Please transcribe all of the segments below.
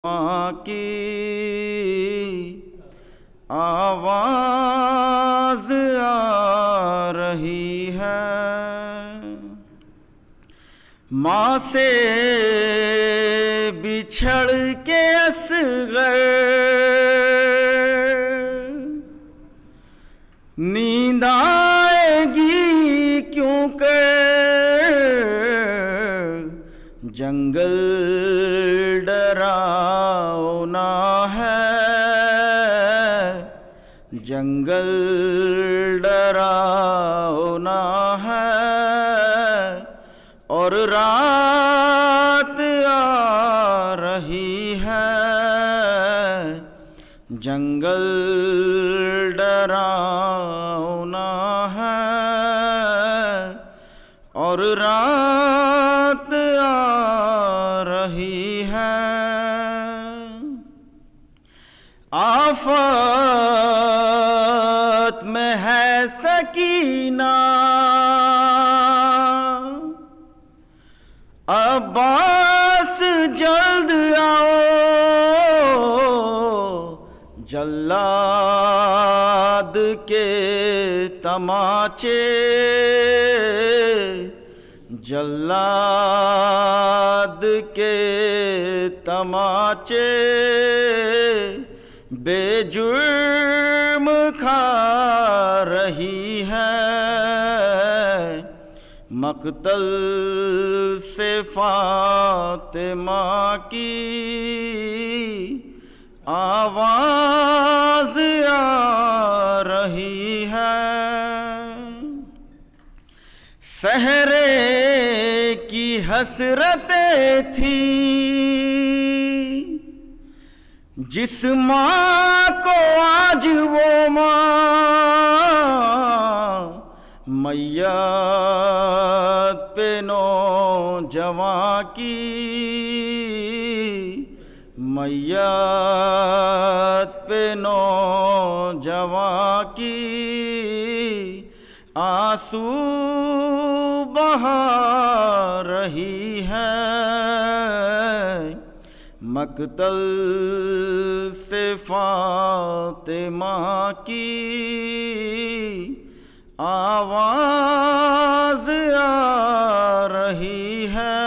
ماں کی آواز آ رہی ہے، ماں سے بچھڑ کے اصغر نیند آئے گی کیوں کر، جنگل ڈراؤنا ہے، جنگل ڈراؤنا ہے، اور رات آ رہی ہے، جنگل ڈراؤنا ہے، اور رات آ رہی ہے۔ آفات میں ہے سکینہ، عباس جلد آؤ، جلاد کے تماچے، جلاد کے تماچے بے جرم کھا رہی ہے، مقتل سے فاطمہ کی آواز آ رہی ہے۔ سحرے کی حسرتیں تھیں جس ماں کو آج وہ ماں میت پہ نوجواں کی، میت پہ نوجواں کی آنسو بہا رہی ہے، مقتل سے فاطمہ کی آواز آ رہی ہے۔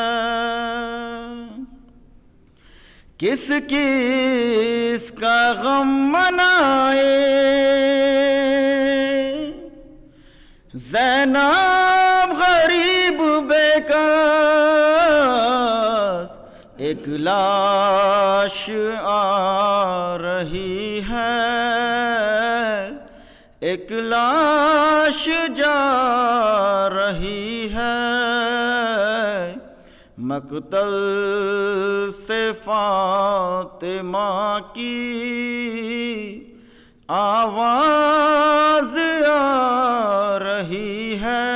کس کس کا غم منائے زینب غریب بے کس، ایک لاش آ رہی ہے، ایک لاش جا رہی ہے، مقتل سے فاطمہ کی آواز آ رہی ہے۔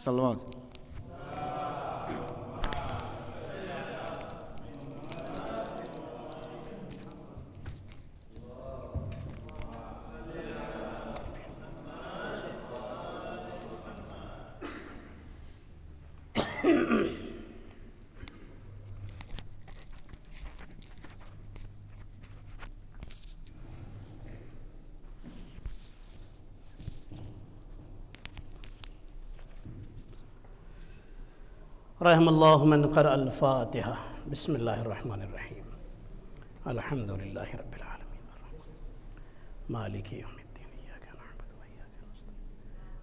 صلوات۔ رحم اللہ من قرأ الفاتحہ۔ بسم اللہ الرحمن الرحیم، الحمد للہ رب العالمین، مالک یوم الدین، ایاک نعبد و ایاک نستعین،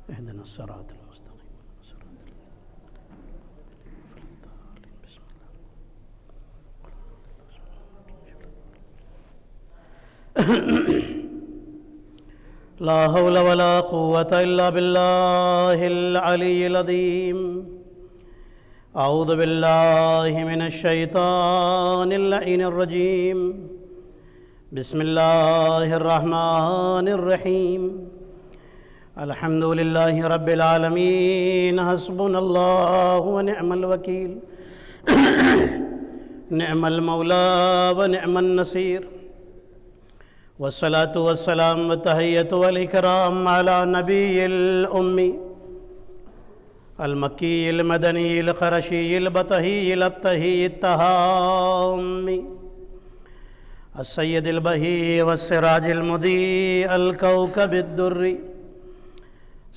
اہدنا الصراط المستقیم، بسم اللہ۔ لا حول ولا قوة الا باللہ العلی العظیم۔ اعوذ باللہ من الشیطان اللعین الرجیم، بسم اللہ الرحمن الرحیم، الحمد للہ رب العالمین، حسبنا اللہ ونعم الوکیل، نعم المولا ونعم النصیر، والصلاة والسلام والتحیۃ والاکرام علی نبی الأمی المکی المدنی القرشی البطحی الابتحی التہامی السید البہی والسراج المضیء الکوکب الدری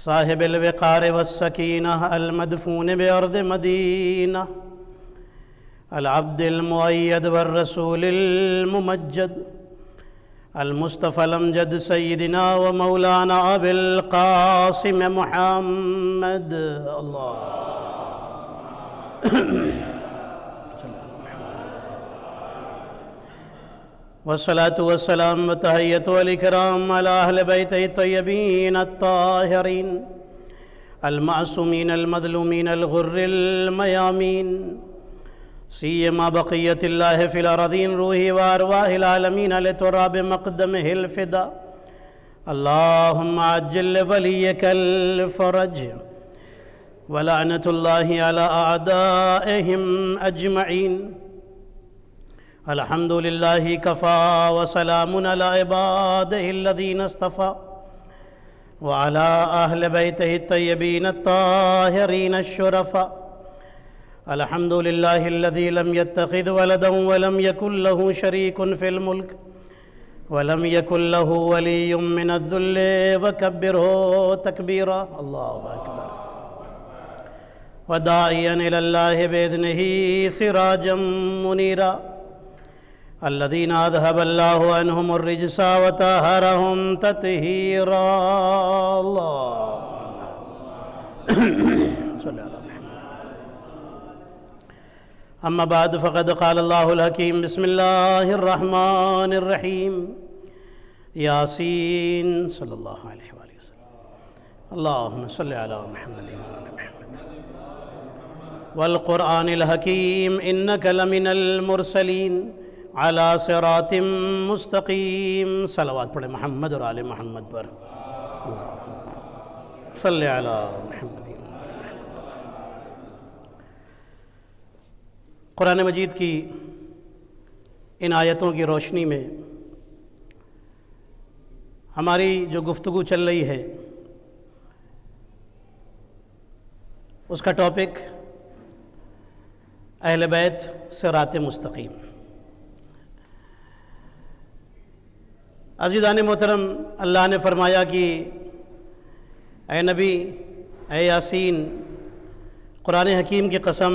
صاحب الوقار والسکینہ المدفون بأرض مدینہ العبد المؤید والرسول الممجد المصطفى الامجد سیدنا و مولانا ابی القاسم محمد اللہ والصلاة والسلام وتحية والإكرام على أهل بيته الطيبين الطاهرين المعصومين المظلومين الغر الميامين سيما بقية الله في الأراضين روحه وأرواح العالمين لتراب مقدمه الفدا اللهم عجل لوليك الفرج ولعنة الله على أعدائهم أجمعين الحمد لله كفى وسلام على عباده الذين اصطفى وعلى أهل بيته الطيبين الطاهرين الشرفاء الحمد لله الذي لم يتخذ ولدا ولم يكن له شريك في الملك ولم يكن له ولي من الذل وكبره تكبيرا الله أكبر وداعيا إلى الله بإذنه سراجا منيرا الذين أذهب الله عنهم الرجس وطهرهم تطهيرا الله صلى الله عليه وسلم. أما بعد فقد قال الله الحكيم بسم الله الرحمن الرحيم ياسين صلى الله عليه وآله وسلم اللهم صل على محمد وعلى محمد والقرآن الحكيم إنك لمن المرسلين على صراط مستقيم صلوات پڑھیں محمد اور آل محمد پر صلی علی محمد. قرآن مجید کی ان آیتوں کی روشنی میں ہماری جو گفتگو چل رہی ہے اس کا ٹاپک اہل بیت صراط مستقیم. عزیزان محترم، اللہ نے فرمایا کہ اے نبی، اے یاسین، قرآن حکیم کی قسم،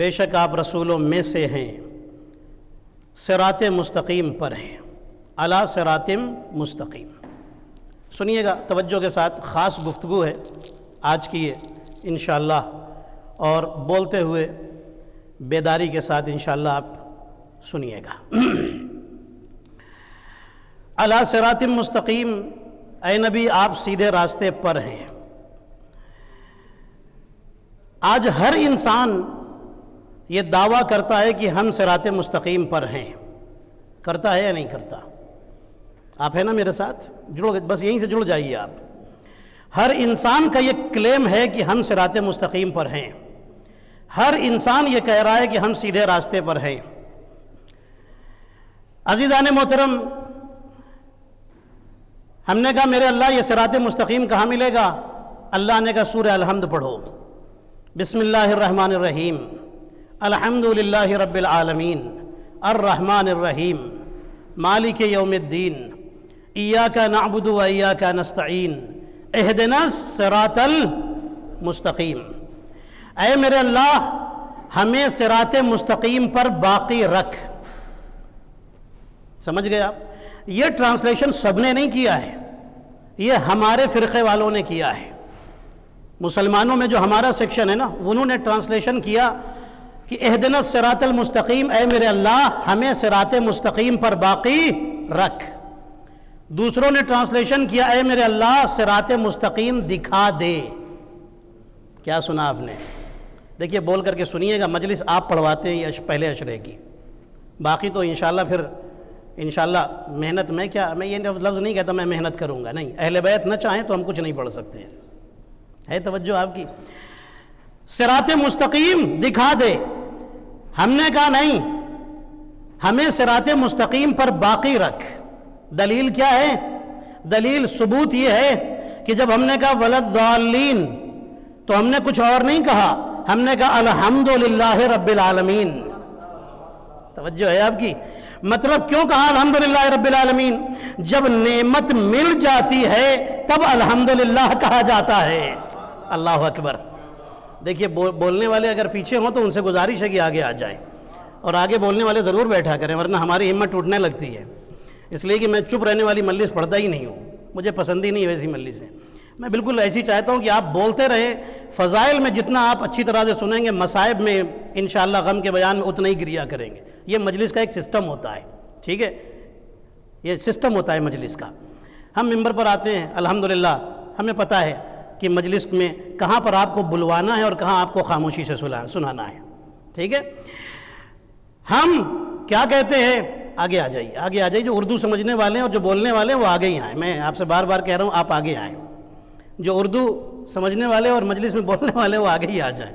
بے شک آپ رسولوں میں سے ہیں، صراط مستقیم پر ہیں، علی صراط مستقیم. سنیے گا توجہ کے ساتھ، خاص گفتگو ہے آج کی یہ انشاءاللہ، اور بولتے ہوئے بیداری کے ساتھ انشاءاللہ آپ سنیے گا. علی صراط مستقیم، اے نبی آپ سیدھے راستے پر ہیں. آج ہر انسان یہ دعویٰ کرتا ہے کہ ہم صراط مستقیم پر ہیں. کرتا ہے یا نہیں کرتا؟ آپ ہیں نا میرے ساتھ؟ جڑو، بس یہیں سے جڑ جائیے آپ. ہر انسان کا یہ کلیم ہے کہ ہم صراط مستقیم پر ہیں. ہر انسان یہ کہہ رہا ہے کہ ہم سیدھے راستے پر ہیں. عزیزان محترم، ہم نے کہا میرے اللہ یہ صراط مستقیم کہاں ملے گا؟ اللہ نے کہا سورہ الحمد پڑھو. بسم اللہ الرحمن الرحیم، الحمد للہ رب العالمین، الرحمن الرحیم، مالک یوم الدین، ایاک نعبد و ایاک نستعین، اہدنا الصراط المستقیم. اے میرے اللہ ہمیں صراط مستقیم پر باقی رکھ. سمجھ گئے آپ؟ یہ ٹرانسلیشن سب نے نہیں کیا ہے، یہ ہمارے فرقے والوں نے کیا ہے. مسلمانوں میں جو ہمارا سیکشن ہے نا، انہوں نے ٹرانسلیشن کیا کہ اہدنا الصراط المستقیم، اے میرے اللہ ہمیں صراط مستقیم پر باقی رکھ. دوسروں نے ٹرانسلیشن کیا اے میرے اللہ صراط مستقیم دکھا دے. کیا سنا آپ نے؟ دیکھیے بول کر کے سنیے گا، مجلس آپ پڑھواتے ہیں پہلے اشرے کی، باقی تو انشاءاللہ پھر انشاءاللہ محنت میں کیا، میں یہ لفظ نہیں کہتا میں محنت کروں گا، نہیں، اہل بیت نہ چاہیں تو ہم کچھ نہیں پڑھ سکتے. ہے توجہ آپ کی؟ صراط مستقیم دکھا دے. ہم نے کہا نہیں، ہمیں صراط مستقیم پر باقی رکھ. دلیل کیا ہے؟ دلیل ثبوت یہ ہے کہ جب ہم نے کہا ولضالین تو ہم نے کچھ اور نہیں کہا، ہم نے کہا الحمدللہ رب العالمین. توجہ ہے آپ کی؟ مطلب کیوں کہا الحمدللہ رب العالمین؟ جب نعمت مل جاتی ہے تب الحمدللہ کہا جاتا ہے۔ اللہ اکبر۔ دیکھیے بولنے والے اگر پیچھے ہوں تو ان سے گزارش ہے کہ آگے آ جائیں، اور آگے بولنے والے ضرور بیٹھا کریں ورنہ ہماری ہمت ٹوٹنے لگتی ہے۔ اس لیے کہ میں چپ رہنے والی مجلس پڑھتا ہی نہیں ہوں، مجھے پسند ہی نہیں ویسی مجلسیں۔ میں بالکل ایسی چاہتا ہوں کہ آپ بولتے رہیں، فضائل میں جتنا آپ اچھی طرح سے سنیں گے، مصائب میں انشاءاللہ غم کے بیان میں اتنا ہی گریا کریں گے۔ یہ مجلس کا ایک سسٹم ہوتا ہے، ٹھیک ہے، یہ سسٹم ہوتا ہے مجلس کا۔ ہم ممبر پر آتے ہیں الحمدللہ، ہمیں پتہ ہے کہ مجلس میں کہاں پر آپ کو بلوانا ہے اور کہاں آپ کو خاموشی سے سنانا ہے، ٹھیک ہے۔ ہم کیا کہتے ہیں؟ آگے آ جائیے، آگے آ جائیے۔ جو اردو سمجھنے والے ہیں اور جو بولنے والے ہیں وہ آگے ہی آئیں۔ میں آپ سے بار بار کہہ رہا ہوں آپ آگے آئیں۔ جو اردو سمجھنے والے اور مجلس میں بولنے والے وہ آگے ہی آ جائیں،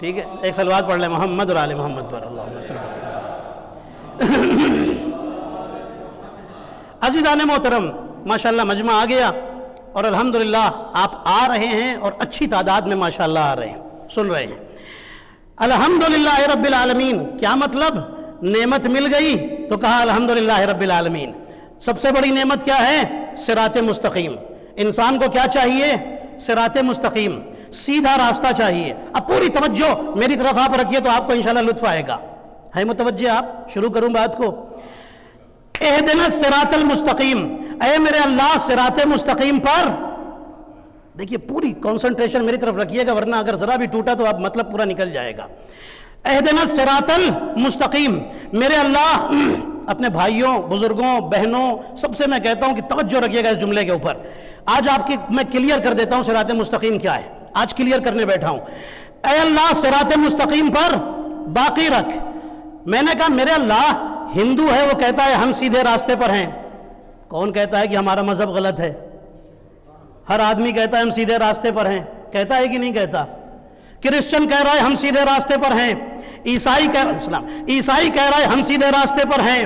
ٹھیک ہے۔ ایک صلوات پڑھ لیں محمد اور آل محمد پر۔ اللہم صلی اللہ علیہ وسلم۔ عزیزان محترم، ماشاءاللہ مجمع آ گیا اور الحمدللہ آپ آ رہے ہیں اور اچھی تعداد میں ماشاءاللہ آ رہے ہیں، سن رہے ہیں۔ الحمدللہ رب العالمین، کیا مطلب؟ نعمت مل گئی تو کہا الحمدللہ رب العالمین۔ سب سے بڑی نعمت کیا ہے؟ صراط مستقیم۔ انسان کو کیا چاہیے؟ صراط مستقیم، سیدھا راستہ چاہیے۔ اب پوری توجہ میری طرف آپ رکھیے تو آپ کو انشاءاللہ لطف آئے گا۔ ہے متوجہ آپ؟ شروع کروں بات کو۔ اہدنا الصراط المستقیم، اے میرے اللہ صراط مستقیم پر، دیکھیے پوری کنسنٹریشن میری طرف رکھیے گا ورنہ اگر ذرا بھی ٹوٹا تو اب مطلب پورا نکل جائے گا۔ اہدنا الصراط المستقیم، میرے اللہ، اپنے بھائیوں، بزرگوں، بہنوں، سب سے میں کہتا ہوں کہ توجہ رکھیے گا اس جملے کے اوپر۔ آج آپ کی میں کلیئر کر دیتا ہوں صراط مستقیم کیا ہے، آج کلیئر کرنے بیٹھا ہوں۔ اے اللہ صراط مستقیم پر باقی رکھ۔ میں نے کہا میرے اللہ، ہندو ہے وہ کہتا ہے ہم سیدھے راستے پر ہیں۔ کون کہتا ہے کہ ہمارا مذہب غلط ہے؟ ہر آدمی کہتا ہے ہم سیدھے راستے پر ہیں، کہتا ہے کہ نہیں کہتا؟ کرسچن کہہ رہا ہے ہم سیدھے راستے پر ہیں، عیسائی کہہ رہا ہے ہم سیدھے راستے پر ہیں۔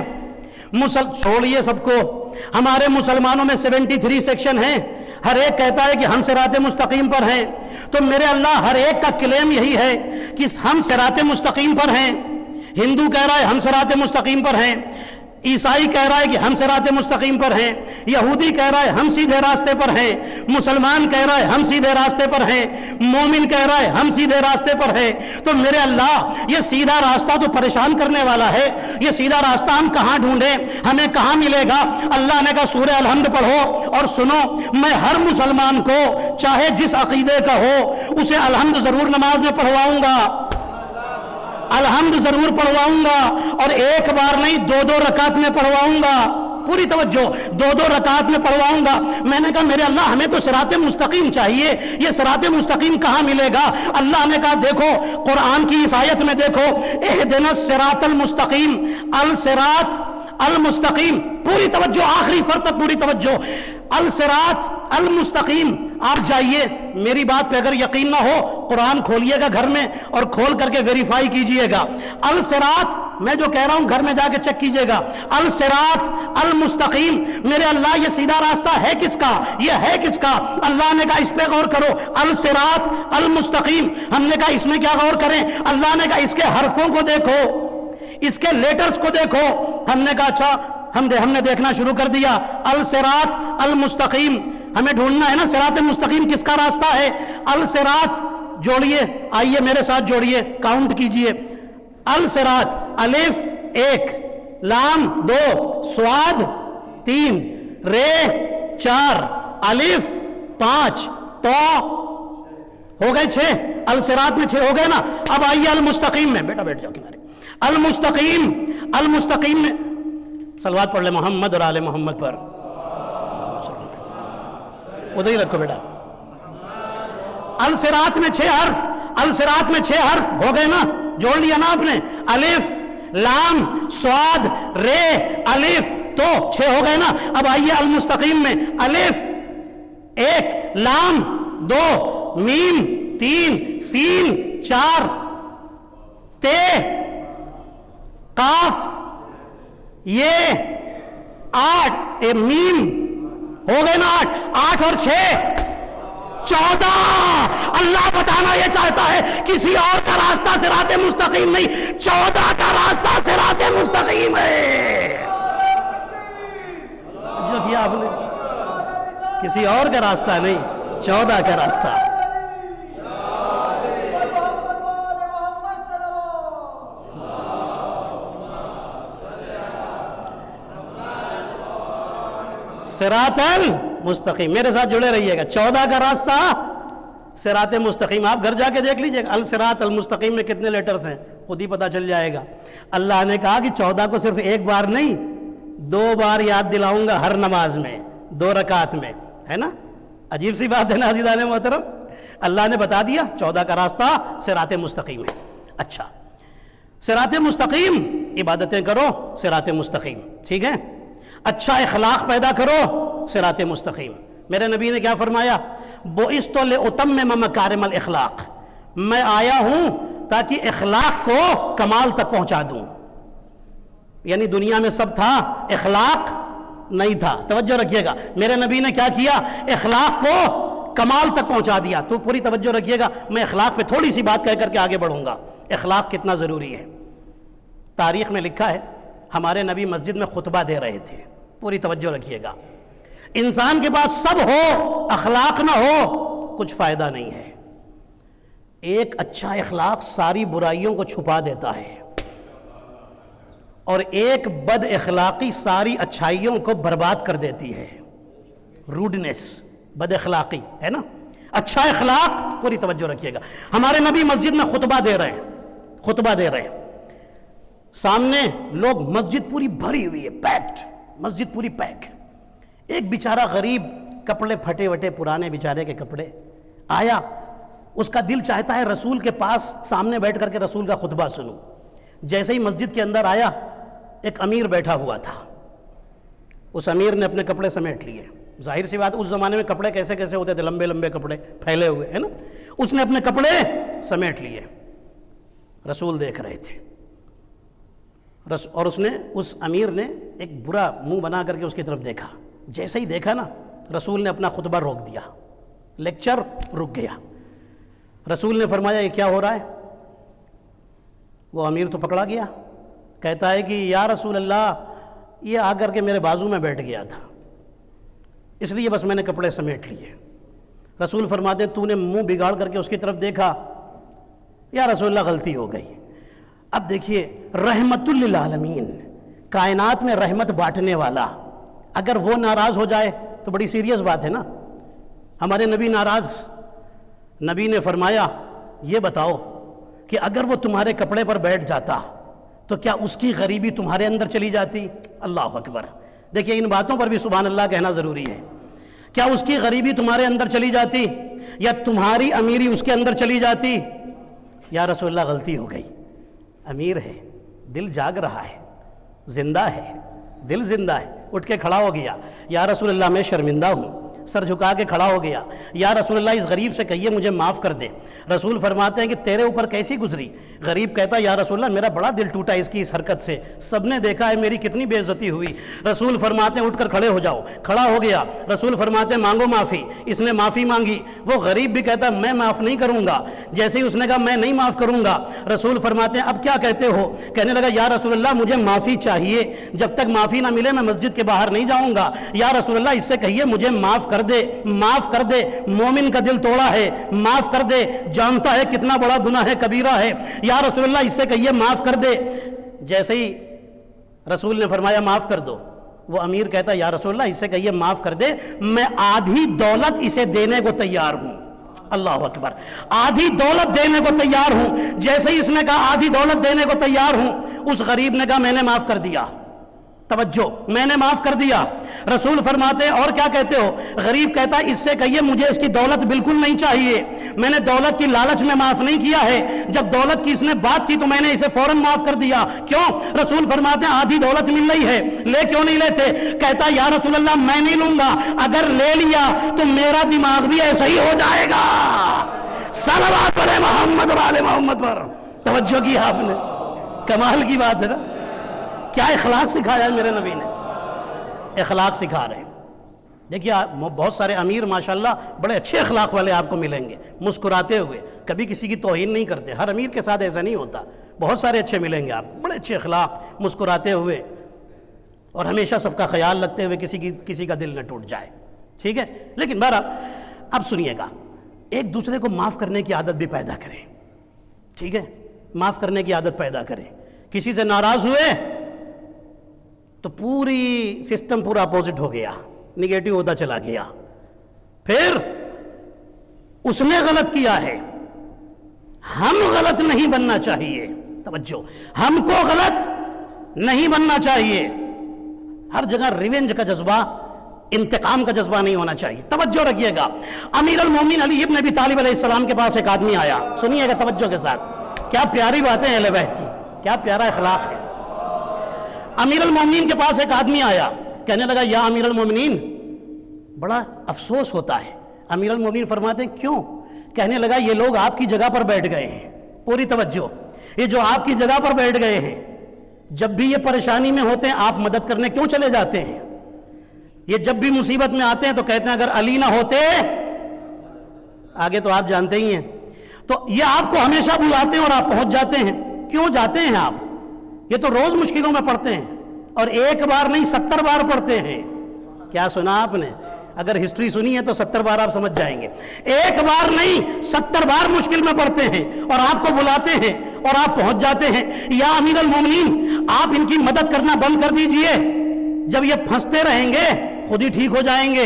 چھوڑیے سب کو، ہمارے مسلمانوں میں 73 سیکشن ہیں، ہر ایک کہتا ہے کہ ہم صراط مستقیم پر ہیں۔ تو میرے اللہ ہر ایک کا کلیم یہی ہے کہ ہم صراط مستقیم پر ہیں۔ ہندو کہہ رہا ہے ہم صراط مستقیم پر ہیں، عیسائی کہہ رہا ہے کہ ہم صراط مستقیم پر ہیں، یہودی کہہ رہا ہے ہم سیدھے راستے پر ہیں، مسلمان کہہ رہا ہے ہم سیدھے راستے پر ہیں، مومن کہہ رہا ہے ہم سیدھے راستے پر ہیں۔ تو میرے اللہ یہ سیدھا راستہ تو پریشان کرنے والا ہے، یہ سیدھا راستہ ہم کہاں ڈھونڈیں، ہمیں کہاں ملے گا؟ اللہ نے کہا سورہ الحمد پڑھو اور سنو، میں ہر مسلمان کو چاہے جس عقیدے کا ہو اسے الحمد ضرور نماز میں پڑھواؤں گا، الحمد ضرور پڑھواؤں گا، اور ایک بار نہیں 2 رکعت میں پڑھواؤں گا۔ پوری توجہ، 2 رکعت میں پڑھواؤں گا۔ میں نے کہا میرے اللہ ہمیں تو صراط مستقیم چاہیے، یہ صراط مستقیم کہاں ملے گا؟ اللہ نے کہا دیکھو قرآن کی اس آیت میں دیکھو، اہدنا الصراط المستقیم، الصراط المستقیم، پوری توجہ آخری فرق تک پوری توجہ، الصراط المستقیم۔ آپ جائیے، میری بات پہ اگر یقین نہ ہو قرآن کھولیے گا گھر میں اور کھول کر کے ویریفائی کیجئے گا۔ الصراط میں جو کہہ رہا ہوں گھر میں جا کے چیک کیجئے گا۔ الصراط المستقیم، میرے اللہ یہ سیدھا راستہ ہے کس کا؟ یہ ہے کس کا؟ اللہ نے کہا اس پہ غور کرو، الصراط المستقیم۔ ہم نے کہا اس میں کیا غور کریں؟ اللہ نے کہا اس کے حرفوں کو دیکھو، اس کے لیٹرز کو دیکھو۔ ہم نے کہا اچھا، ہم نے دیکھنا شروع کر دیا۔ الصراط المستقیم، ہمیں ڈھونڈنا ہے نا صراط مستقیم کس کا راستہ ہے۔ الصراط جوڑیے، آئیے میرے ساتھ جوڑیے، کاؤنٹ کیجئے۔ الصراط، الف 1، لام 2، صاد 3، رے 4، الف 5، تو ہو گئے 6۔ الصراط میں 6 ہو گئے نا۔ اب آئیے المستقیم میں، بیٹا بیٹھ جاؤ کنارے۔ المستقیم میں صلوات پڑھ لے محمد اور آل محمد پر، ادھر ہی رکھو بیٹا۔ الصراط میں 6 حرف، الصراط میں 6 حرف ہو گئے نا، جوڑ لیا نا آپ نے۔ الف، لام، صاد، رے، الف، تو 6 ہو گئے نا۔ اب آئیے المستقیم میں، الف 1، لام 2، میم 3، سین 4، تے، قاف یہ 8، میم ہو گئے نا 8 اور 6 14۔ اللہ بتانا یہ چاہتا ہے کسی اور کا راستہ صراط مستقیم نہیں، 14 کا راستہ صراط مستقیم ہے۔ کسی اور کا راستہ نہیں، 14 کا راستہ۔ صراط المستقیم، میرے ساتھ جڑے رہیے گا، 14 کا راستہ صراط مستقیم۔ آپ گھر جا کے دیکھ لیجئے گا الصراط المستقیم میں کتنے لیٹرز ہیں، خود ہی پتہ چل جائے گا۔ اللہ نے کہا کہ 14 کو صرف ایک بار نہیں 2 بار یاد دلاؤں گا ہر نماز میں، 2 رکعت میں، ہے نا؟ عجیب سی بات ہے نا عزیزان محترم، اللہ نے بتا دیا 14 کا راستہ صراط مستقیم ہے۔ اچھا، صراط مستقیم، عبادتیں کرو صراط مستقیم، ٹھیک ہے؟ اچھا اخلاق پیدا کرو صراط مستقیم۔ میرے نبی نے کیا فرمایا؟ بُعِثْتُ لِأُتَمِّمَ مَكَارِمَ الْإِخْلَاقِ، میں آیا ہوں تاکہ اخلاق کو کمال تک پہنچا دوں۔ یعنی دنیا میں سب تھا، اخلاق نہیں تھا۔ توجہ رکھیے گا، میرے نبی نے کیا کیا؟ اخلاق کو کمال تک پہنچا دیا۔ تو پوری توجہ رکھیے گا، میں اخلاق پہ تھوڑی سی بات کہہ کر کے آگے بڑھوں گا۔ اخلاق کتنا ضروری ہے۔ تاریخ میں لکھا ہے ہمارے نبی مسجد میں خطبہ دے رہے تھے، پوری توجہ رکھیے گا۔ انسان کے پاس سب ہو، اخلاق نہ ہو، کچھ فائدہ نہیں ہے۔ ایک اچھا اخلاق ساری برائیوں کو چھپا دیتا ہے، اور ایک بد اخلاقی ساری اچھائیوں کو برباد کر دیتی ہے۔ روڈنس، بد اخلاقی، ہے نا؟ اچھا اخلاق، پوری توجہ رکھیے گا۔ ہمارے نبی مسجد میں خطبہ دے رہے ہیں، سامنے لوگ، مسجد پوری بھری ہوئی ہے، پیکڈ، مسجد پوری پیک۔ ایک بیچارہ غریب، کپڑے پھٹے وٹے پرانے بیچارے کے کپڑے، آیا، اس کا دل چاہتا ہے رسول کے پاس سامنے بیٹھ کر کے رسول کا خطبہ سنوں۔ جیسے ہی مسجد کے اندر آیا، ایک امیر بیٹھا ہوا تھا، اس امیر نے اپنے کپڑے سمیٹ لیے۔ ظاہر سی بات، اس زمانے میں کپڑے کیسے کیسے ہوتے تھے، لمبے لمبے کپڑے پھیلے ہوئے، ہے نا؟ اس نے اپنے کپڑے سمیٹ لیے، رسول دیکھ رہے تھے، اور اس امیر نے ایک برا منہ بنا کر کے اس کی طرف دیکھا۔ جیسے ہی دیکھا نا، رسول نے اپنا خطبہ روک دیا، لیکچر رک گیا۔ رسول نے فرمایا یہ کیا ہو رہا ہے؟ وہ امیر تو پکڑا گیا، کہتا ہے کہ یا رسول اللہ، یہ آ کر کے میرے بازو میں بیٹھ گیا تھا، اس لیے بس میں نے کپڑے سمیٹ لیے۔ رسول فرماتے ہیں تو نے منہ بگاڑ کر کے اس کی طرف دیکھا؟ یا رسول اللہ غلطی ہو گئی۔ اب دیکھیے، رحمت للعالمین، کائنات میں رحمت بانٹنے والا، اگر وہ ناراض ہو جائے تو بڑی سیریس بات ہے نا۔ ہمارے نبی ناراض، نبی نے فرمایا یہ بتاؤ کہ اگر وہ تمہارے کپڑے پر بیٹھ جاتا تو کیا اس کی غریبی تمہارے اندر چلی جاتی؟ اللہ اکبر۔ دیکھیے ان باتوں پر بھی سبحان اللہ کہنا ضروری ہے۔ کیا اس کی غریبی تمہارے اندر چلی جاتی، یا تمہاری امیری اس کے اندر چلی جاتی؟ یا رسول اللہ غلطی ہو گئی، امیر ہے، دل جاگ رہا ہے، زندہ ہے، دل زندہ ہے، اٹھ کے کھڑا ہو گیا، یا رسول اللہ میں شرمندہ ہوں، سر جھکا کے کھڑا ہو گیا، یا رسول اللہ اس غریب سے کہیے مجھے معاف کر دے۔ رسول فرماتے ہیں کہ تیرے اوپر کیسی گزری؟ غریب کہتا ہے یا رسول اللہ میرا بڑا دل ٹوٹا اس کی اس حرکت سے، سب نے دیکھا ہے میری کتنی بے عزتی ہوئی۔ رسول فرماتے ہیں اٹھ کر کھڑے ہو جاؤ، کھڑا ہو گیا۔ رسول فرماتے ہیں مانگو معافی، اس نے معافی مانگی۔ وہ غریب بھی کہتا ہے میں معاف نہیں کروں گا، جیسے ہی اس نے کہا میں نہیں معاف کروں گا، رسول فرماتے ہیں اب کیا کہتے ہو؟ کہنے لگا یا رسول اللہ مجھے معافی چاہیے، جب تک معافی نہ ملے میں مسجد کے باہر نہیں جاؤں گا۔ یا رسول اللہ اس سے کہیے مجھے معاف کر دے، معاف کر دے، مومن کا دل توڑا ہے، معاف کر دے، جانتا ہے کتنا بڑا گناہ ہے، کبیرہ ہے، یا رسول اللہ اس سے کہیے معاف کر دے۔ جیسے ہی رسول نے فرمایا معاف کر دو، وہ امیر کہتا ہے یا رسول اللہ اس سے کہیے معاف کر دے، میں آدھی دولت اسے دینے کو تیار ہوں۔ اللہ اکبر، آدھی دولت دینے کو تیار ہوں۔ جیسے ہی اس نے کہا آدھی دولت دینے کو تیار ہوں، اس غریب نے کہا میں نے معاف کر دیا۔ توجہ، میں نے معاف کر دیا۔ رسول فرماتے ہیں اور کیا کہتے ہو؟ غریب کہتا ہے اس سے کہیے مجھے اس کی دولت بالکل نہیں چاہیے، میں نے دولت کی لالچ میں معاف نہیں کیا ہے، جب دولت کی اس نے بات کی تو میں نے اسے فوراً معاف کر دیا۔ کیوں؟ رسول فرماتے ہیں آدھی دولت مل رہی ہے، لے کیوں نہیں لیتے؟ کہتا ہے یا رسول اللہ میں نہیں لوں گا، اگر لے لیا تو میرا دماغ بھی ایسا ہی ہو جائے گا۔ صلوات پڑھے محمد و آل محمد پر۔ توجہ کی آپ نے، کمال کی بات ہے نا۔ کیا اخلاق سکھایا ہے میرے نبی نے؟ اخلاق سکھا رہے ہیں۔ دیکھیے بہت سارے امیر ماشاءاللہ بڑے اچھے اخلاق والے آپ کو ملیں گے، مسکراتے ہوئے، کبھی کسی کی توہین نہیں کرتے۔ ہر امیر کے ساتھ ایسا نہیں ہوتا، بہت سارے اچھے ملیں گے آپ کو، بڑے اچھے اخلاق، مسکراتے ہوئے، اور ہمیشہ سب کا خیال رکھتے ہوئے، کسی کا دل نہ ٹوٹ جائے۔ ٹھیک ہے؟ لیکن بہرحال اب سنیے گا، ایک دوسرے کو معاف کرنے کی عادت بھی پیدا کریں، ٹھیک ہے؟ معاف کرنے کی عادت پیدا کریں. کسی سے ناراض ہوئے تو پوری سسٹم پورا اپوزٹ ہو گیا، نگیٹو ہوتا چلا گیا. پھر اس نے غلط کیا ہے، ہم غلط نہیں بننا چاہیے. توجہ، ہم کو غلط نہیں بننا چاہیے. ہر جگہ ریونج کا جذبہ، انتقام کا جذبہ نہیں ہونا چاہیے. توجہ رکھیے گا. امیر المومنین علی ابن ابی طالب علیہ السلام کے پاس ایک آدمی آیا. سنیے گا توجہ کے ساتھ، کیا پیاری باتیں ہیں اہل بیت کی، کیا پیارا اخلاق ہے. امیر المومنین کے پاس ایک آدمی آیا، کہنے لگا یا امیر المومنین، بڑا افسوس ہوتا ہے. امیر المومنین فرماتے ہیں کیوں؟ کہنے لگا یہ لوگ آپ کی جگہ پر بیٹھ گئے ہیں. پوری توجہ، یہ جو آپ کی جگہ پر بیٹھ گئے ہیں، جب بھی یہ پریشانی میں ہوتے ہیں آپ مدد کرنے کیوں چلے جاتے ہیں؟ یہ جب بھی مصیبت میں آتے ہیں تو کہتے ہیں اگر علی نہ ہوتے، آگے تو آپ جانتے ہی ہیں. تو یہ آپ کو ہمیشہ بلاتے ہیں اور آپ پہنچ جاتے ہیں. کیوں جاتے ہیں آپ؟ یہ تو روز مشکلوں میں پڑتے ہیں، اور ایک بار نہیں 70 بار پڑھتے ہیں. کیا سنا آپ نے؟ اگر ہسٹری سنی ہے تو 70 بار آپ سمجھ جائیں گے. ایک بار نہیں 70 بار مشکل میں پڑتے ہیں اور آپ کو بلاتے ہیں اور آپ پہنچ جاتے ہیں. یا امیر المومنین، آپ ان کی مدد کرنا بند کر دیجئے. جب یہ پھنستے رہیں گے خود ہی ٹھیک ہو جائیں گے،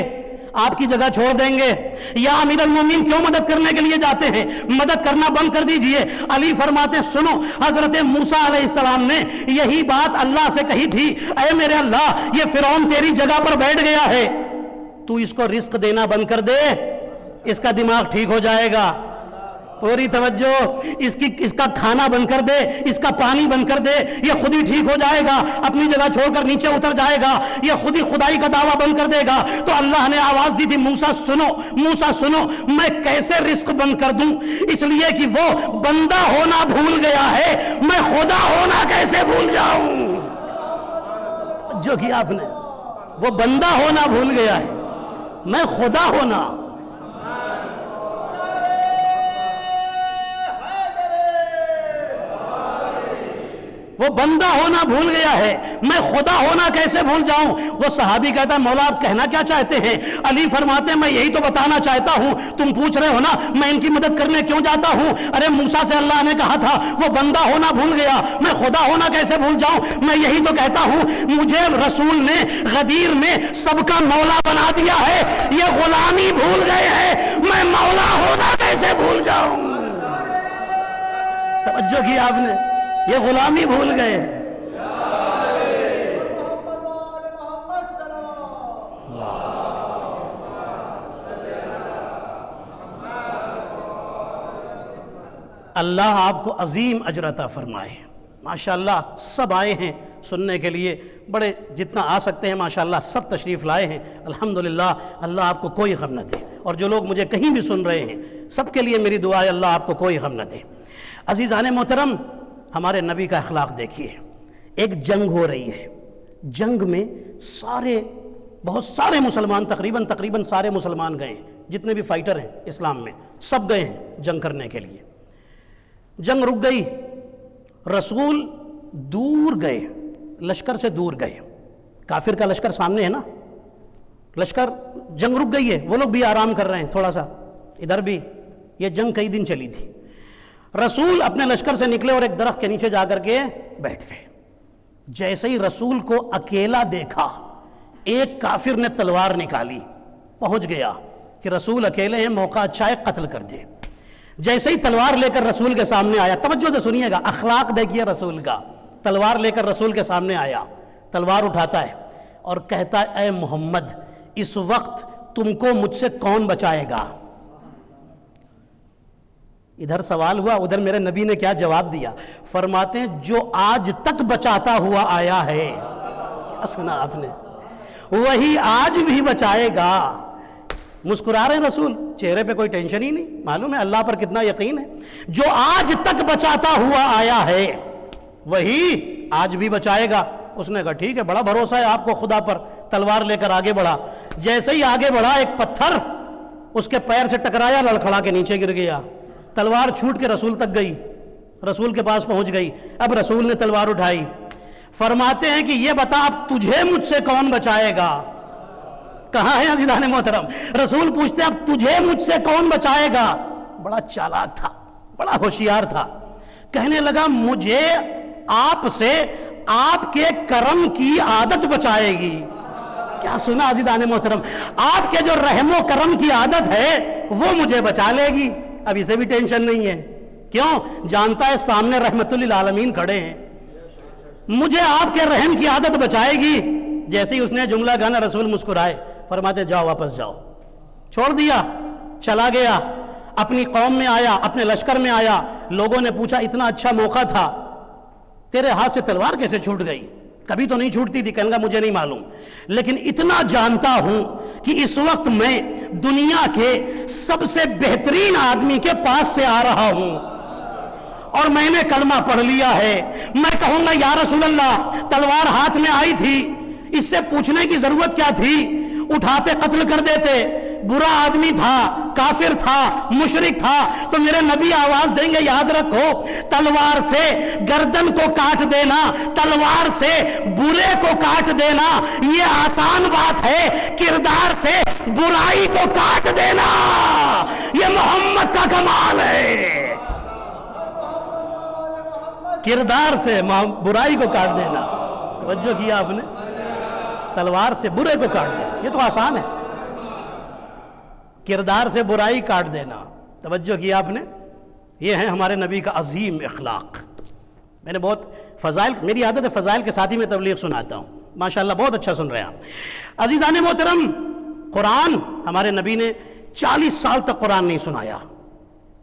آپ کی جگہ چھوڑ دیں گے. یا امیر المومنین کیوں مدد کرنے کے لیے جاتے ہیں؟ مدد کرنا بند کر دیجئے. علی فرماتے ہیں سنو، حضرت موسیٰ علیہ السلام نے یہی بات اللہ سے کہی تھی، اے میرے اللہ، یہ فرعون تیری جگہ پر بیٹھ گیا ہے، تو اس کو رزق دینا بند کر دے، اس کا دماغ ٹھیک ہو جائے گا. پوری توجہ، اس کا کھانا بند کر دے، اس کا پانی بند کر دے، یہ خود ہی ٹھیک ہو جائے گا، اپنی جگہ چھوڑ کر نیچے اتر جائے گا، یہ خود ہی خدائی کا دعویٰ بند کر دے گا. تو اللہ نے آواز دی تھی موسیٰ سنو، موسیٰ سنو، میں کیسے رزق بند کر دوں؟ اس لیے کہ وہ بندہ ہونا بھول گیا ہے، میں خدا ہونا کیسے بھول جاؤں؟ جو کہ آپ نے، وہ بندہ ہونا بھول گیا ہے، میں خدا ہونا. وہ بندہ ہونا بھول گیا ہے، میں خدا ہونا کیسے بھول جاؤں؟ وہ صحابی کہتا ہے مولا آپ کہنا کیا چاہتے ہیں؟ علی فرماتے ہیں میں یہی تو بتانا چاہتا ہوں، تم پوچھ رہے ہو نا میں ان کی مدد کرنے کیوں جاتا ہوں. ارے موسیٰ سے اللہ نے کہا تھا وہ بندہ ہونا بھول گیا، میں خدا ہونا کیسے بھول جاؤں؟ میں یہی تو کہتا ہوں مجھے رسول نے غدیر میں سب کا مولا بنا دیا ہے، یہ غلامی بھول گئے ہیں، میں مولا ہونا کیسے بھول جاؤں؟ توجہ کی آپ نے، یہ غلامی بھول گئے ہیں. اللہ آپ کو عظیم اجر عطا فرمائے. ماشاءاللہ سب آئے ہیں سننے کے لیے، بڑے جتنا آ سکتے ہیں ماشاءاللہ سب تشریف لائے ہیں. الحمدللہ اللہ آپ کو کوئی غم نہ دے، اور جو لوگ مجھے کہیں بھی سن رہے ہیں سب کے لیے میری دعا ہے اللہ آپ کو کوئی غم نہ دے. عزیزان محترم، ہمارے نبی کا اخلاق دیکھیے. ایک جنگ ہو رہی ہے، جنگ میں بہت سارے مسلمان تقریباً سارے مسلمان گئے ہیں، جتنے بھی فائٹر ہیں اسلام میں سب گئے ہیں جنگ کرنے کے لیے. جنگ رک گئی، رسول دور گئے، لشکر سے دور گئے. کافر کا لشکر سامنے ہے نا، لشکر، جنگ رک گئی ہے، وہ لوگ بھی آرام کر رہے ہیں تھوڑا سا، ادھر بھی. یہ جنگ کئی دن چلی تھی. رسول اپنے لشکر سے نکلے اور ایک درخت کے نیچے جا کر کے بیٹھ گئے. جیسے ہی رسول کو اکیلا دیکھا، ایک کافر نے تلوار نکالی، پہنچ گیا کہ رسول اکیلے ہیں، موقع اچھا ہے، قتل کر دے. جیسے ہی تلوار لے کر رسول کے سامنے آیا، توجہ سے سنیے گا، اخلاق دیکھیے رسول کا. تلوار لے کر رسول کے سامنے آیا، تلوار اٹھاتا ہے اور کہتا ہے اے محمد، اس وقت تم کو مجھ سے کون بچائے گا؟ ادھر سوال ہوا، ادھر میرے نبی نے کیا جواب دیا؟ فرماتے ہیں جو آج تک بچاتا ہوا آیا ہے، کیا سنا آپ نے، وہی آج بھی بچائے گا. مسکرا رہے ہیں رسول، چہرے پہ کوئی ٹینشن ہی نہیں، معلوم ہے اللہ پر کتنا یقین ہے. جو آج تک بچاتا ہوا آیا ہے وہی آج بھی بچائے گا. اس نے کہا ٹھیک ہے، بڑا بھروسہ ہے آپ کو خدا پر. تلوار لے کر آگے بڑھا، جیسے ہی آگے بڑھا ایک پتھر اس کے پیر سے ٹکرایا، لڑکھڑا کے نیچے گر گیا. تلوار چھوٹ کے رسول تک گئی، رسول کے پاس پہنچ گئی. اب رسول نے تلوار اٹھائی، فرماتے ہیں کہ یہ بتا اب تجھے مجھ سے کون بچائے گا؟ کہاں ہے عزیزان محترم؟ رسول پوچھتے اب تجھے مجھ سے کون بچائے گا؟ بڑا چالاک تھا، بڑا ہوشیار تھا، کہنے لگا مجھے آپ سے آپ کے کرم کی عادت بچائے گی۔ کیا سنا عزیزان محترم؟ آپ کے جو رحم و کرم کی عادت ہے وہ مجھے بچا لے گی۔ اب اسے بھی ٹینشن نہیں ہے، کیوں؟ جانتا ہے سامنے رحمت للعالمین کھڑے ہیں، مجھے آپ کے رحم کی عادت بچائے گی۔ جیسے ہی اس نے جملہ گانا رسول مسکرائے، فرماتے جاؤ واپس جاؤ، چھوڑ دیا، چلا گیا، اپنی قوم میں آیا، اپنے لشکر میں آیا۔ لوگوں نے پوچھا اتنا اچھا موقع تھا، تیرے ہاتھ سے تلوار کیسے چھوٹ گئی؟ کبھی تو نہیں چھوٹتی تھی، کہنے گا مجھے نہیں معلوم، لیکن اتنا جانتا ہوں کہ اس وقت میں دنیا کے سب سے بہترین آدمی کے پاس سے آ رہا ہوں اور میں نے کلمہ پڑھ لیا ہے۔ میں کہوں گا یا رسول اللہ تلوار ہاتھ میں آئی تھی، اس سے پوچھنے کی ضرورت کیا تھی؟ اٹھاتے قتل کر دیتے، برا آدمی تھا، کافر تھا، مشرک تھا، تو میرے نبی آواز دیں گے یاد رکھو تلوار سے گردن کو کاٹ دینا، تلوار سے برے کو کاٹ دینا یہ آسان بات ہے، کردار سے برائی کو کاٹ دینا یہ محمد کا کمال ہے۔ کردار سے برائی کو کاٹ دینا، توجہ کیا آپ نے؟ تلوار سے برے کو کاٹ دینا یہ تو آسان ہے، کردار سے برائی کاٹ دینا، توجہ کیا آپ نے؟ یہ ہے ہمارے نبی کا عظیم اخلاق۔ میں نے بہت فضائل، میری عادت ہے فضائل کے ساتھ ہی میں تبلیغ سناتا ہوں، ماشاءاللہ بہت اچھا سن رہے ہیں عزیزان محترم۔ قرآن ہمارے نبی نے 40 سال تک قرآن نہیں سنایا،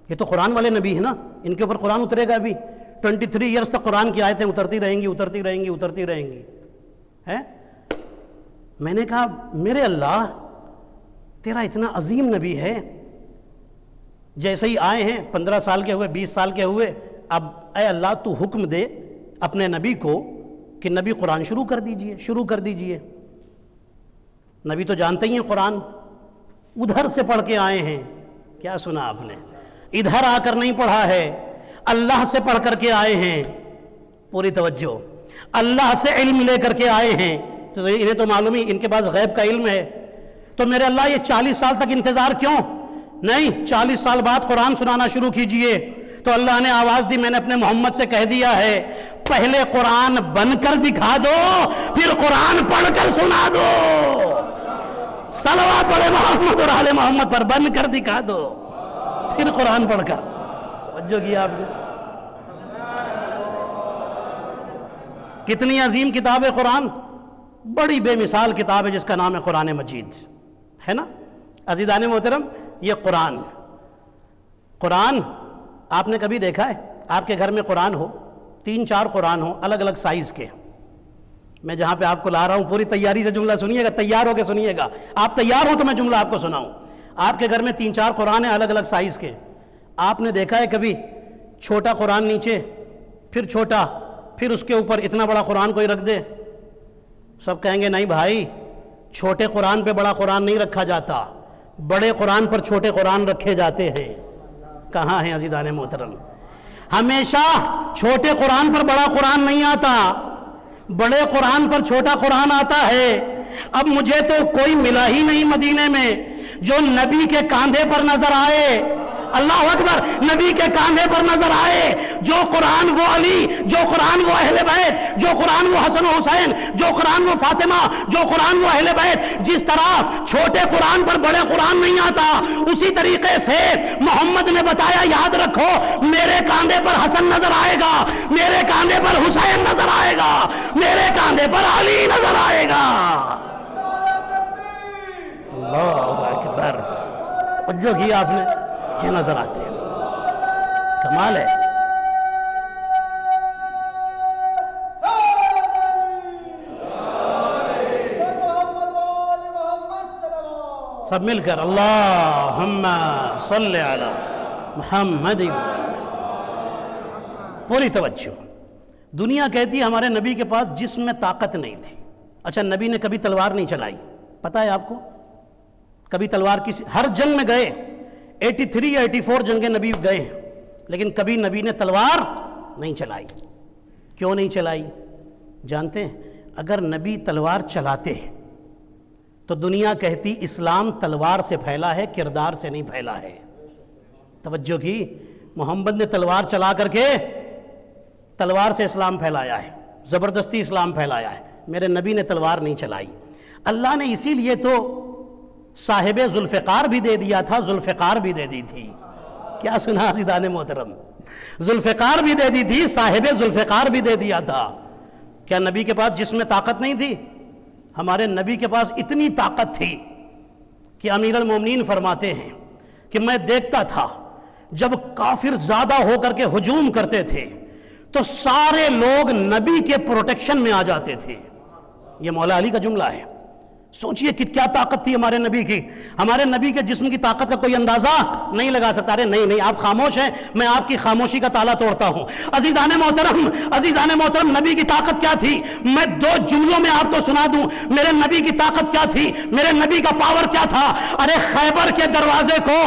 یہ تو قرآن والے نبی ہیں نا، ان کے اوپر قرآن اترے گا ابھی 23 ایئرز تک قرآن کی آیتیں اترتی رہیں گی، اترتی رہیں گی، اترتی رہیں گی۔ میں نے کہا میرے اللہ تیرا اتنا عظیم نبی ہے، جیسے ہی آئے ہیں 15 سال کے ہوئے، 20 سال کے ہوئے، اب اے اللہ تو حکم دے اپنے نبی کو کہ نبی قرآن شروع کر دیجئے۔ نبی تو جانتے ہی ہیں قرآن، ادھر سے پڑھ کے آئے ہیں۔ کیا سنا آپ نے؟ ادھر آ کر نہیں پڑھا ہے، اللہ سے پڑھ کر کے آئے ہیں، پوری توجہ، اللہ سے علم لے کر کے آئے ہیں، تو انہیں تو معلوم ہی ان کے پاس غیب کا علم ہے۔ تو میرے اللہ یہ 40 سال تک انتظار کیوں؟ نہیں، 40 سال بعد قرآن سنانا شروع کیجئے۔ تو اللہ نے آواز دی، میں نے اپنے محمد سے کہہ دیا ہے پہلے قرآن بن کر دکھا دو، پھر قرآن پڑھ کر سنا دو۔ صلوات پڑھے محمد اور آل محمد پر، بن کر دکھا دو پھر قرآن پڑھ کر۔ توجہ کیا آپ نے؟ کتنی عظیم کتاب ہے قرآن، بڑی بے مثال کتاب ہے جس کا نام ہے قرآن مجید، ہے نا عزیزان محترم؟ یہ قرآن آپ نے کبھی دیکھا ہے آپ کے گھر میں قرآن ہو، 3-4 قرآن ہو الگ الگ سائز کے؟ میں جہاں پہ آپ کو لا رہا ہوں پوری تیاری سے جملہ سنیے گا، تیار ہو کے سنیے گا، آپ تیار ہو تو میں جملہ آپ کو سناؤں۔ آپ کے گھر میں 3-4 قرآن ہیں الگ الگ سائز کے، آپ نے دیکھا ہے کبھی چھوٹا قرآن نیچے، پھر چھوٹا، پھر اس کے اوپر اتنا بڑا قرآن کوئی رکھ دے؟ سب کہیں گے نہیں بھائی، چھوٹے قرآن پہ بڑا قرآن نہیں رکھا جاتا، بڑے قرآن پر چھوٹے قرآن رکھے جاتے ہیں۔ کہاں ہیں عزیزان محترم؟ ہمیشہ چھوٹے قرآن پر بڑا قرآن نہیں آتا، بڑے قرآن پر چھوٹا قرآن آتا ہے۔ اب مجھے تو کوئی ملا ہی نہیں مدینے میں جو نبی کے کاندھے پر نظر آئے، اللہ اکبر، نبی کے کاندھے پر نظر آئے، جو قرآن وہ علی، جو قرآن وہ اہل بیت، جو قرآن وہ حسن و حسین، جو قرآن وہ فاطمہ، جو قرآن وہ اہل بیت۔ جس طرح چھوٹے قرآن پر بڑے قرآن نہیں آتا، اسی طریقے سے محمد نے بتایا یاد رکھو میرے کاندھے پر حسن نظر آئے گا، میرے کاندھے پر حسین نظر آئے گا، میرے کاندھے پر علی نظر آئے گا۔ اللہ اکبر، جو کیا آپ نے، یہ نظر آتے ہیں، کمال ہے۔ سب مل کر اللہم صلی علی محمد۔ پوری توجہ، دنیا کہتی ہے ہمارے نبی کے پاس جسم میں طاقت نہیں تھی۔ اچھا، نبی نے کبھی تلوار نہیں چلائی، پتہ ہے آپ کو؟ کبھی تلوار کسی، ہر جنگ میں گئے، 83 یا 84 جنگیں نبی گئے ہیں، لیکن کبھی نبی نے تلوار نہیں چلائی۔ کیوں نہیں چلائی؟ جانتے ہیں؟ اگر نبی تلوار چلاتے تو دنیا کہتی اسلام تلوار سے پھیلا ہے، کردار سے نہیں پھیلا ہے۔ توجہ کی، محمد نے تلوار چلا کر کے تلوار سے اسلام پھیلایا ہے، زبردستی اسلام پھیلایا ہے، میرے نبی نے تلوار نہیں چلائی۔ اللہ نے اسی لیے تو صاحب ذوالفقار بھی دے دیا تھا، ذوالفقار بھی دے دی تھی۔ کیا سنا عزیزان محترم؟ ذوالفقار بھی دے دی تھی، صاحب ذوالفقار بھی دے دیا تھا۔ کیا نبی کے پاس جسم میں طاقت نہیں تھی؟ ہمارے نبی کے پاس اتنی طاقت تھی کہ امیر المومنین فرماتے ہیں کہ میں دیکھتا تھا جب کافر زیادہ ہو کر کے ہجوم کرتے تھے تو سارے لوگ نبی کے پروٹیکشن میں آ جاتے تھے۔ یہ مولا علی کا جملہ ہے۔ سوچئے کہ کیا طاقت تھی ہمارے نبی کی۔ ہمارے نبی کے جسم کی طاقت کا کوئی اندازہ نہیں لگا سکتا۔ ارے نہیں آپ خاموش ہیں، میں آپ کی خاموشی کا تالا توڑتا ہوں۔ عزیزان محترم، نبی کی طاقت کیا تھی؟ میں 2 جملوں میں آپ کو سنا دوں میرے نبی کی طاقت کیا تھی، میرے نبی کا پاور کیا تھا۔ ارے خیبر کے دروازے کو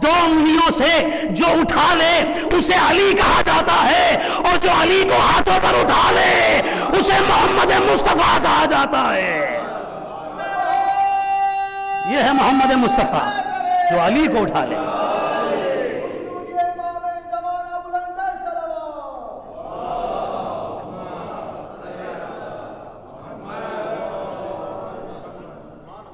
2 انگلیوں سے جو اٹھا لے اسے علی کہا جاتا ہے، اور جو علی کو ہاتھوں پر اٹھا لے اسے محمد مصطفیٰ کہا جاتا ہے۔ یہ ہے محمد مصطفیٰ جو علی کو اٹھا لے۔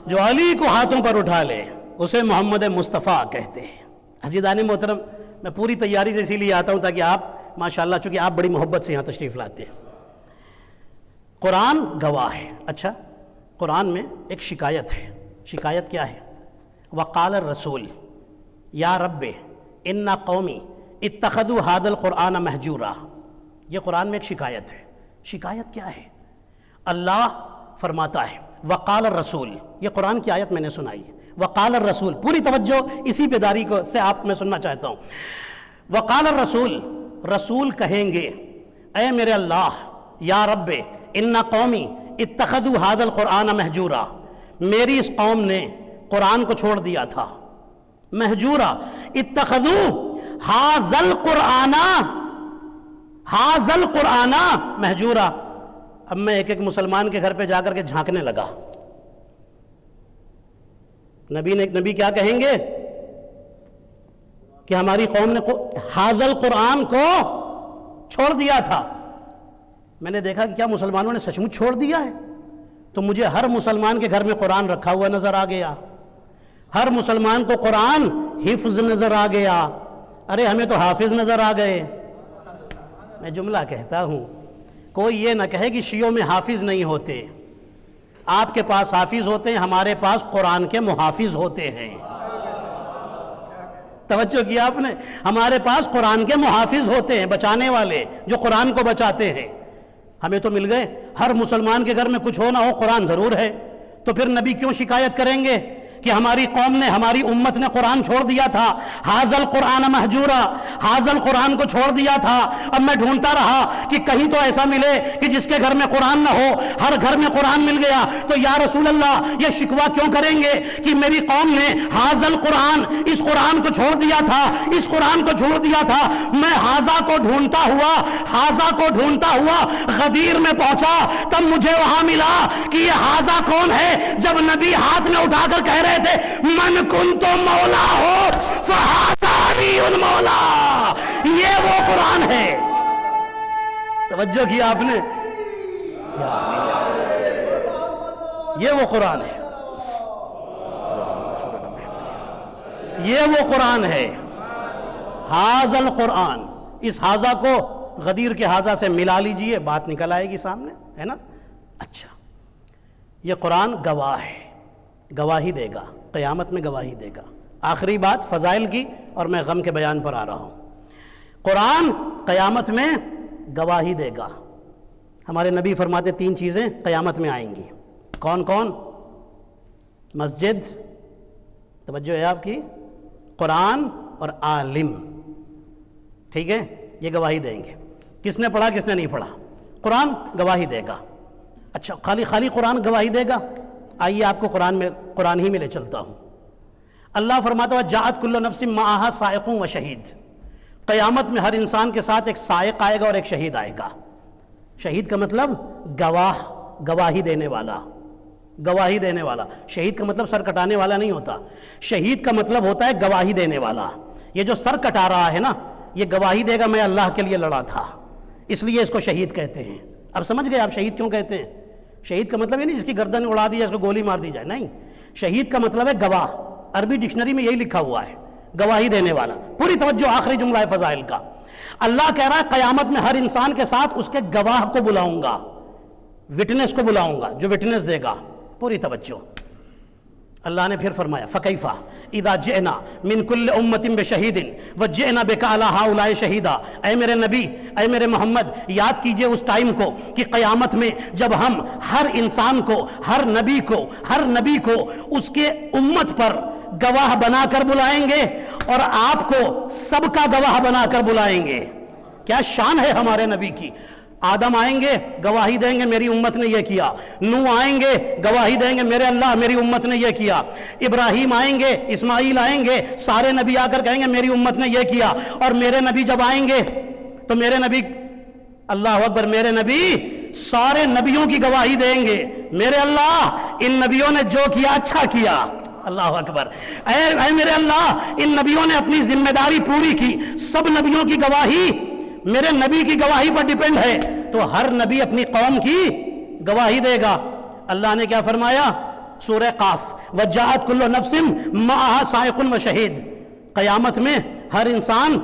جو علی کو ہاتھوں پر اٹھا لے اسے محمد مصطفیٰ کہتے ہیں۔ عزیزان محترم، میں پوری تیاری سے اسی لیے آتا ہوں تاکہ آپ ماشاءاللہ، چونکہ آپ بڑی محبت سے یہاں تشریف لاتے ہیں۔ قرآن گواہ ہے۔ اچھا، قرآن میں ایک شکایت ہے۔ شکایت کیا ہے؟ وقال الرسول یا رب ان قومی اتخذوا هذا القرآن مہجورا۔ یہ قرآن میں ایک شکایت ہے۔ شکایت کیا ہے؟ اللہ فرماتا ہے وقال الرسول، یہ قرآن کی آیت میں نے سنائی، وقال الرسول، پوری توجہ اسی بیداری کو سے آپ میں سننا چاہتا ہوں۔ وقال الرسول، رسول کہیں گے اے میرے اللہ، یا رب ان قومی اتخذوا هذا القرآن مہجورا، میری اس قوم نے قرآن کو چھوڑ دیا تھا۔ مہجورا، اتخذوا هذا القرآن مہجورا۔ اب میں ایک مسلمان کے گھر پہ جا کر کے جھانکنے لگا۔ نبی کیا کہیں گے کہ ہماری قوم نے هذا القرآن کو چھوڑ دیا تھا۔ میں نے دیکھا کہ کیا مسلمانوں نے سچ مچ چھوڑ دیا ہے؟ تو مجھے ہر مسلمان کے گھر میں قرآن رکھا ہوا نظر آ گیا، ہر مسلمان کو قرآن حفظ نظر آ گیا۔ ارے ہمیں تو حافظ نظر آ گئے۔ میں جملہ کہتا ہوں، کوئی یہ نہ کہے کہ شیعوں میں حافظ نہیں ہوتے۔ آپ کے پاس حافظ ہوتے ہیں، ہمارے پاس قرآن کے محافظ ہوتے ہیں۔ توجہ کیا آپ نے؟ ہمارے پاس قرآن کے محافظ ہوتے ہیں، بچانے والے جو قرآن کو بچاتے ہیں۔ ہمیں تو مل گئے۔ ہر مسلمان کے گھر میں کچھ ہو نہ ہو قرآن ضرور ہے۔ تو پھر نبی کیوں شکایت کریں گے کہ ہماری قوم نے، ہماری امت نے قرآن چھوڑ دیا تھا؟ هذا القرآن مہجورا، هذا القرآن کو چھوڑ دیا تھا۔ اب میں ڈھونڈتا رہا کہ کہیں تو ایسا ملے کہ جس کے گھر میں قرآن نہ ہو، ہر گھر میں قرآن مل گیا۔ تو یا رسول اللہ، یہ شکوہ کیوں کریں گے کہ میری قوم نے هذا القرآن، اس قرآن کو چھوڑ دیا تھا، اس قرآن کو چھوڑ دیا تھا۔ میں هذا کو ڈھونڈتا ہوا غدیر میں پہنچا، تب مجھے وہاں ملا کہ یہ هذا کون ہے؟ جب نبی ہاتھ میں اٹھا کر کہہ رہے تھے من کنت مولا ہو فہذا علی المولا، یہ وہ قرآن ہے۔ توجہ کیا آپ نے؟ یہ وہ قرآن ہے، یہ وہ قرآن ہے۔ هذا القرآن، اس ہاذا کو غدیر کے ہاذا سے ملا لیجئے، بات نکل آئے گی سامنے، ہے نا؟ اچھا، یہ قرآن گواہ ہے، گواہی دے گا، قیامت میں گواہی دے گا۔ آخری بات فضائل کی، اور میں غم کے بیان پر آ رہا ہوں۔ قرآن قیامت میں گواہی دے گا۔ ہمارے نبی فرماتے 3 چیزیں قیامت میں آئیں گی۔ کون کون؟ مسجد، توجہ ہے آپ کی، قرآن اور عالم، ٹھیک ہے؟ یہ گواہی دیں گے۔ کس نے پڑھا، کس نے نہیں پڑھا؟ قرآن گواہی دے گا۔ اچھا، خالی قرآن گواہی دے گا؟ آئیے آپ کو قرآن ہی میں لے چلتا ہوں۔ اللہ فرماتا ہے جاءت کل نفس معہا سائق و شہید، قیامت میں ہر انسان کے ساتھ ایک سائق آئے گا اور ایک شہید آئے گا۔ شہید کا مطلب گواہی دینے والا، گواہی دینے والا. شہید کا مطلب سر کٹانے والا نہیں ہوتا. شہید کا مطلب ہوتا ہے گواہی دینے والا. یہ جو سر کٹا رہا ہے نا، یہ گواہی دے گا میں اللہ کے لیے لڑا تھا، اس لیے اس کو شہید کہتے ہیں. اب سمجھ گئے آپ شہید کیوں کہتے ہیں؟ شہید کا مطلب یہ نہیں جس کی گردن اڑا دی جائے، اس کو گولی مار دی جائے، نہیں. شہید کا مطلب ہے گواہ. عربی ڈکشنری میں یہی لکھا ہوا ہے، گواہی دینے والا. پوری توجہ، آخری جملہ ہے فضائل کا. اللہ کہہ رہا ہے قیامت میں ہر انسان کے ساتھ اس کے گواہ کو بلاؤں گا، وٹنس کو بلاؤں گا، جو وٹنس دے گا. پوری توجہ. اللہ نے پھر فرمایا فَكَيْفَ اِذَا جِئْنَا مِن كُلِّ أُمَّةٍ بِشَهِيدٍ وَجِئْنَا بِكَ عَلَىٰ هَٰؤُلَاءِ شَهِيدًا. اے میرے نبی، اے میرے محمد، یاد کیجئے اس ٹائم کو کہ قیامت میں جب ہم ہر انسان کو، ہر نبی کو اس کے امت پر گواہ بنا کر بلائیں گے اور آپ کو سب کا گواہ بنا کر بلائیں گے. کیا شان ہے ہمارے نبی کی. آدم آئیں گے گواہی دیں گے میری امت نے یہ کیا. نوح آئیں گے گواہی دیں گے میرے اللہ میری امت نے یہ کیا. ابراہیم آئیں گے، اسماعیل آئیں گے، سارے نبی آ کر کہیں گے میری امت نے یہ کیا. اور میرے نبی جب آئیں گے تو میرے نبی، اللہ اکبر، میرے نبی سارے نبیوں کی گواہی دیں گے. میرے اللہ ان نبیوں نے جو کیا اچھا کیا. اللہ اکبر. اے میرے اللہ ان نبیوں نے اپنی ذمہ داری پوری کی. سب نبیوں کی گواہی میرے نبی کی گواہی پر ڈیپینڈ ہے، تو ہر نبی اپنی قوم کی گواہی دے گا. اللہ نے کیا فرمایا؟ سورہ قاف وَجَاءَتْ كُلُّ نَفْسٍ مَعَهَا سَائِقٌ وَشَهِيدٌ. قیامت میں ہر انسان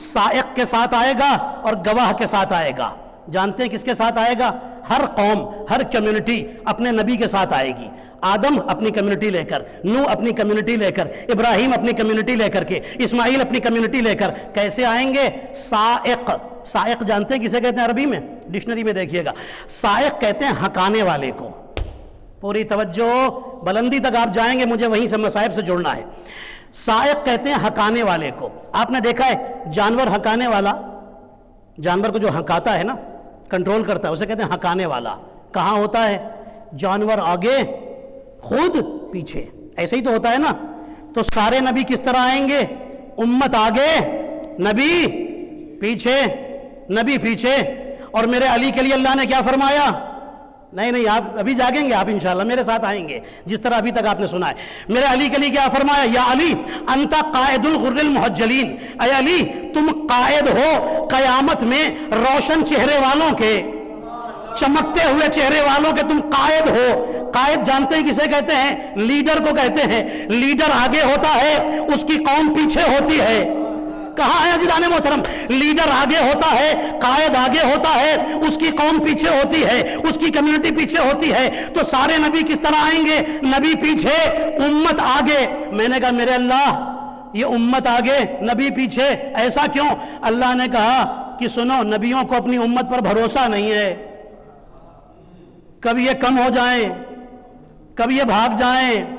سائق کے ساتھ آئے گا اور گواہ کے ساتھ آئے گا. جانتے ہیں کس کے ساتھ آئے گا؟ ہر قوم، ہر کمیونٹی اپنے نبی کے ساتھ آئے گی. آدم اپنی کمیونٹی لے کر، نوح اپنی کمیونٹی لے کر، ابراہیم اپنی کمیونٹی لے کر کے، اسماعیل اپنی کمیونٹی لے کر. کیسے آئیں گے؟ سائق. سائق جانتے ہیں کسے کہتے ہیں عربی میں؟ ڈکشنری میں دیکھیے گا. سائق کہتے ہیں ہکانے والے کو. پوری توجہ، بلندی تک آپ جائیں گے، مجھے وہیں سے مصائب سے جڑنا ہے. سائق کہتے ہیں ہکانے والے کو. آپ نے دیکھا ہے جانور ہکانے والا، جانور کو جو ہکاتا ہے نا، کنٹرول کرتا ہے، اسے کہتے ہیں ہکانے والا. کہاں ہوتا ہے؟ جانور آگے خود پیچھے. ایسے ہی تو ہوتا ہے نا. تو سارے نبی کس طرح آئیں گے؟ امت آگے، نبی پیچھے، نبی پیچھے. اور میرے علی کے لیے اللہ نے کیا فرمایا؟ نہیں آپ ابھی جاگیں گے، آپ انشاءاللہ میرے ساتھ آئیں گے جس طرح ابھی تک آپ نے سنا ہے. میرے علی کے لیے کیا فرمایا؟ یا علی انت قائد الغر المحجلین. اے علی تم قائد ہو قیامت میں روشن چہرے والوں کے، چمکتے ہوئے چہرے والوں کے تم قائد ہو. قائد جانتے ہیں کسے کہتے ہیں؟ لیڈر کو کہتے ہیں. لیڈر آگے ہوتا ہے، اس کی قوم پیچھے ہوتی ہے. کہاں ہے عزیزان محترم؟ لیڈر آگے ہوتا ہے، قائد آگے ہوتا ہے، اس کی قوم پیچھے ہوتی ہے، اس کی کمیونٹی پیچھے ہوتی ہے. تو سارے نبی کس طرح آئیں گے؟ نبی پیچھے، امت آگے. میں نے کہا میرے اللہ یہ امت آگے نبی پیچھے ایسا کیوں؟ اللہ نے کہا کہ سنو، نبیوں کو اپنی امت پر بھروسہ نہیں ہے. کبھی یہ کم ہو جائیں، کبھی یہ بھاگ جائیں.